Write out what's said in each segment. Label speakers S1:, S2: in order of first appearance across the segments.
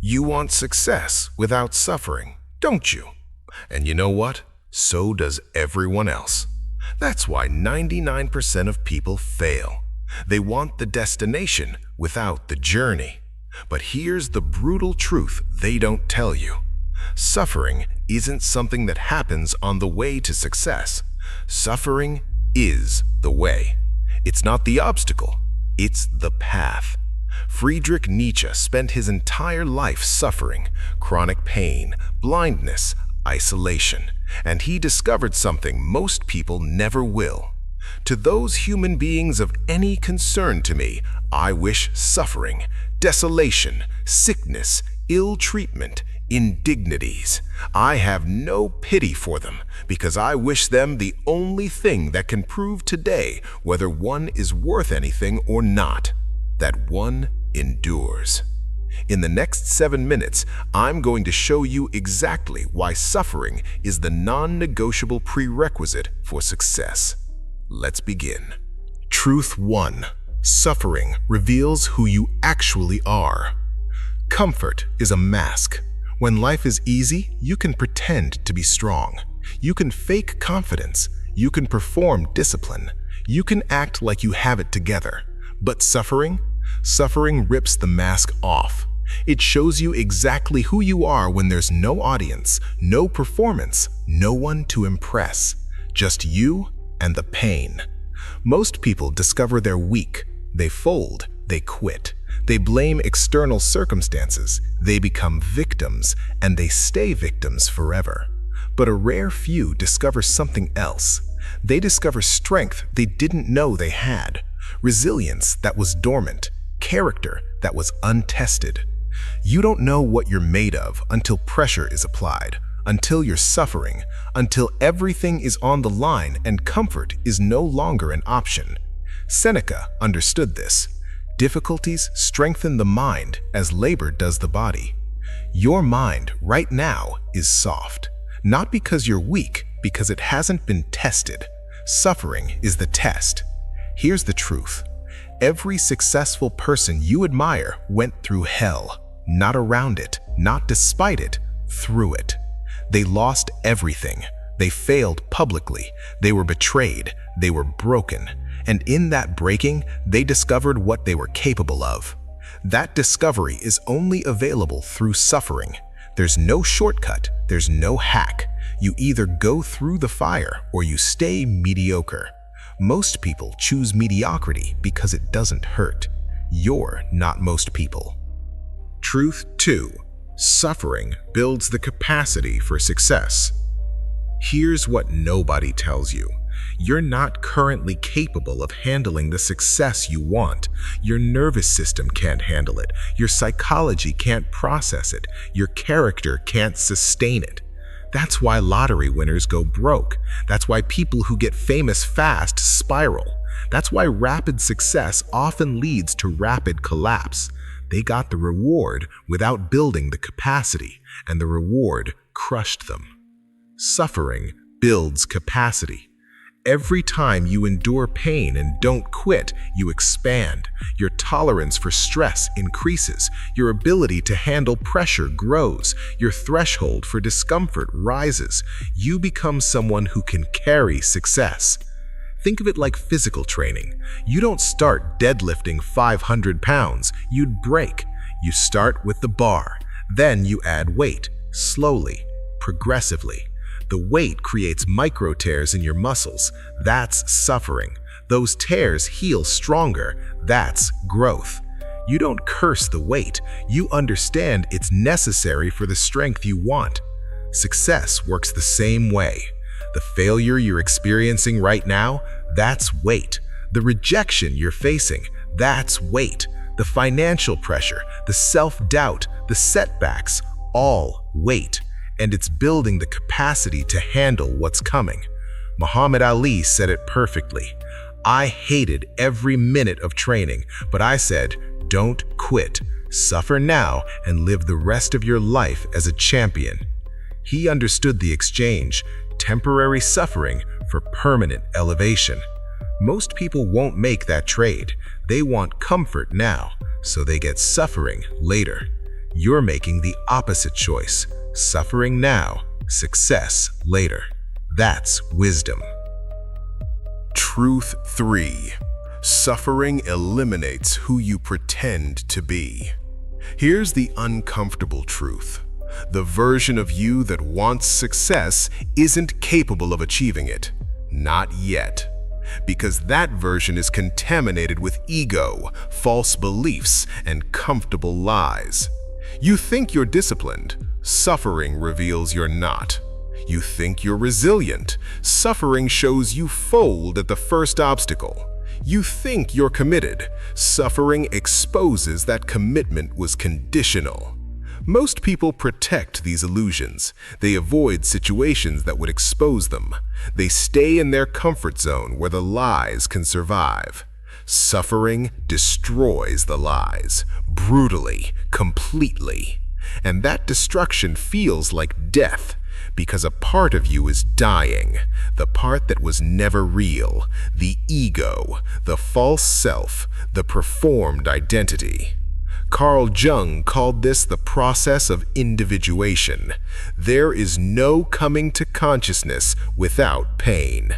S1: You want success without suffering, don't you? And you know what? So does everyone else. That's why 99% of people fail. They want the destination without the journey. But here's the brutal truth they don't tell you. Suffering isn't something that happens on the way to success. Suffering is the way. It's not the obstacle, it's the path. Friedrich Nietzsche spent his entire life suffering, chronic pain, blindness, isolation, and he discovered something most people never will. To those human beings of any concern to me, I wish suffering, desolation, sickness, ill treatment, indignities. I have no pity for them, because I wish them the only thing that can prove today whether one is worth anything or not, that one endures. In the next 7 minutes, I'm going to show you exactly why suffering is the non-negotiable prerequisite for success. Let's begin. Truth 1. Suffering reveals who you actually are. Comfort is a mask. When life is easy, you can pretend to be strong. You can fake confidence. You can perform discipline. You can act like you have it together. But suffering rips the mask off. It shows you exactly who you are when there's no audience, no performance, no one to impress. Just you and the pain. Most people discover they're weak. They fold. They quit. They blame external circumstances. They become victims, and they stay victims forever. But a rare few discover something else. They discover strength they didn't know they had, resilience that was dormant, character that was untested. You don't know what you're made of until pressure is applied, until you're suffering, until everything is on the line and comfort is no longer an option. Seneca understood this. Difficulties strengthen the mind as labor does the body. Your mind right now is soft, not because you're weak, because it hasn't been tested. Suffering is the test. Here's the truth. Every successful person you admire went through hell, not around it, not despite it, through it. They lost everything. They failed publicly. They were betrayed. They were broken. And in that breaking, they discovered what they were capable of. That discovery is only available through suffering. There's no shortcut. There's no hack. You either go through the fire or you stay mediocre. Most people choose mediocrity because it doesn't hurt. You're not most people. Truth 2. Suffering builds the capacity for success. Here's what nobody tells you. You're not currently capable of handling the success you want. Your nervous system can't handle it. Your psychology can't process it. Your character can't sustain it. That's why lottery winners go broke. That's why people who get famous fast spiral. That's why rapid success often leads to rapid collapse. They got the reward without building the capacity, and the reward crushed them. Suffering builds capacity. Every time you endure pain and don't quit, you expand. Your tolerance for stress increases. Your ability to handle pressure grows. Your threshold for discomfort rises. You become someone who can carry success. Think of it like physical training. You don't start deadlifting 500 pounds. You'd break. You start with the bar. Then you add weight, slowly, progressively. The weight creates micro tears in your muscles. That's suffering. Those tears heal stronger. That's growth. You don't curse the weight. You understand it's necessary for the strength you want. Success works the same way. The failure you're experiencing right now, that's weight. The rejection you're facing, that's weight. The financial pressure, the self-doubt, the setbacks, all weight. And it's building the capacity to handle what's coming. Muhammad Ali said it perfectly. I hated every minute of training, but I said, don't quit. Suffer now and live the rest of your life as a champion. He understood the exchange, temporary suffering for permanent elevation. Most people won't make that trade. They want comfort now, so they get suffering later. You're making the opposite choice, suffering now, success later. That's wisdom. Truth 3. Suffering eliminates who you pretend to be. Here's the uncomfortable truth. The version of you that wants success isn't capable of achieving it. Not yet. Because that version is contaminated with ego, false beliefs, and comfortable lies. You think you're disciplined. Suffering reveals you're not. You think you're resilient. Suffering shows you fold at the first obstacle. You think you're committed. Suffering exposes that commitment was conditional. Most people protect these illusions. They avoid situations that would expose them. They stay in their comfort zone where the lies can survive. Suffering destroys the lies, brutally, completely. And that destruction feels like death, because a part of you is dying, the part that was never real, the ego, the false self, the performed identity. Carl Jung called this the process of individuation. There is no coming to consciousness without pain.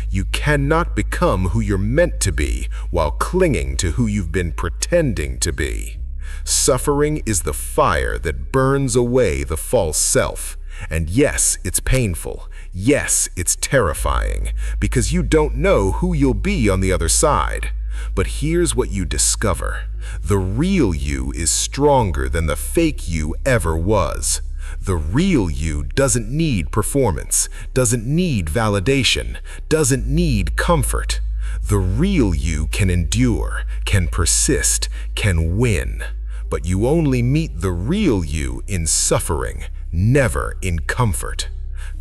S1: You cannot become who you're meant to be while clinging to who you've been pretending to be. Suffering is the fire that burns away the false self. And yes, it's painful. Yes, it's terrifying, because you don't know who you'll be on the other side. But here's what you discover. The real you is stronger than the fake you ever was. The real you doesn't need performance, doesn't need validation, doesn't need comfort. The real you can endure, can persist, can win. But you only meet the real you in suffering, never in comfort.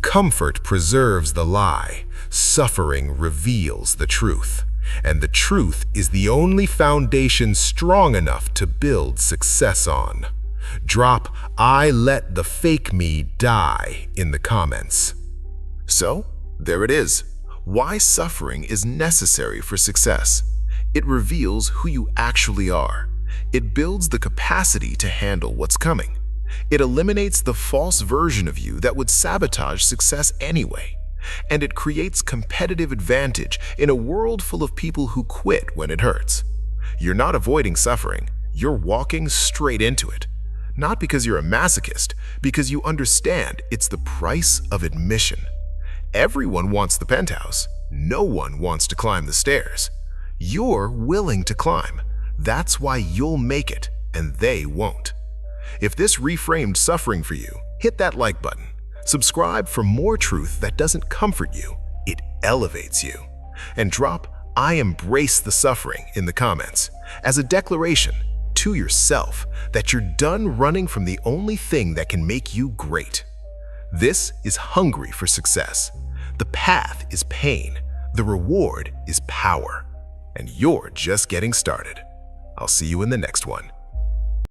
S1: Comfort preserves the lie. Suffering reveals the truth. And the truth is the only foundation strong enough to build success on. Drop "I let the fake me die" in the comments. So, there it is. Why suffering is necessary for success. It reveals who you actually are. It builds the capacity to handle what's coming. It eliminates the false version of you that would sabotage success anyway. And it creates competitive advantage in a world full of people who quit when it hurts. You're not avoiding suffering, you're walking straight into it. Not because you're a masochist, because you understand it's the price of admission. Everyone wants the penthouse. No one wants to climb the stairs. You're willing to climb. That's why you'll make it, and they won't. If this reframed suffering for you, hit that like button. Subscribe for more truth that doesn't comfort you, it elevates you. And drop "I embrace the suffering" in the comments as a declaration to yourself that you're done running from the only thing that can make you great. This is hungry for success. The path is pain. The reward is power. And you're just getting started. I'll see you in the next one.